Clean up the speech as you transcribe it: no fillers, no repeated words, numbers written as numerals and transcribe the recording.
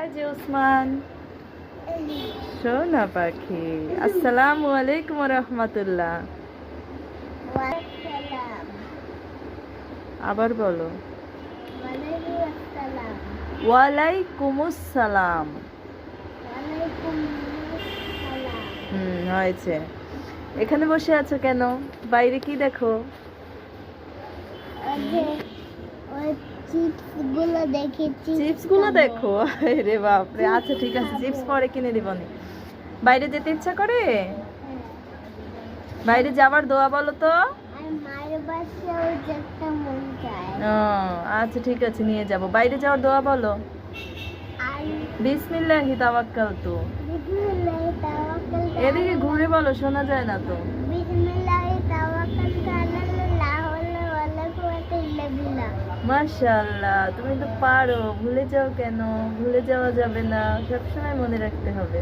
এই যে উসমান, সোনা পাখি। আসসালামু আলাইকুম রহমতুল্লাহ। আবার বলো। ওয়ালাইকুমুস সালাম। হয়েছে। এখানে বসে আছো কেন? বাইরে কি দেখো? চিপস গুলো দেখো? রে বাপরে, আচ্ছা ঠিক আছে, চিপস পরে কিনে দিবনি। বাইরে যেতে ইচ্ছা করে? বাইরে যাবার দোয়া বলো তো। ও আচ্ছা ঠিক আছে, নিয়ে যাব। বাইরে যাওয়ার দোয়া বলো। বিসমিল্লাহি তাওয়াক্কালতু। এদিকে ঘুরে বলো, শোনা যায় না তো। মাশাআল্লাহ, তুমি তো পারো। ভুলে যাও কেন? ভুলে যাওয়া যাবে না, সবসময় মনে রাখতে হবে।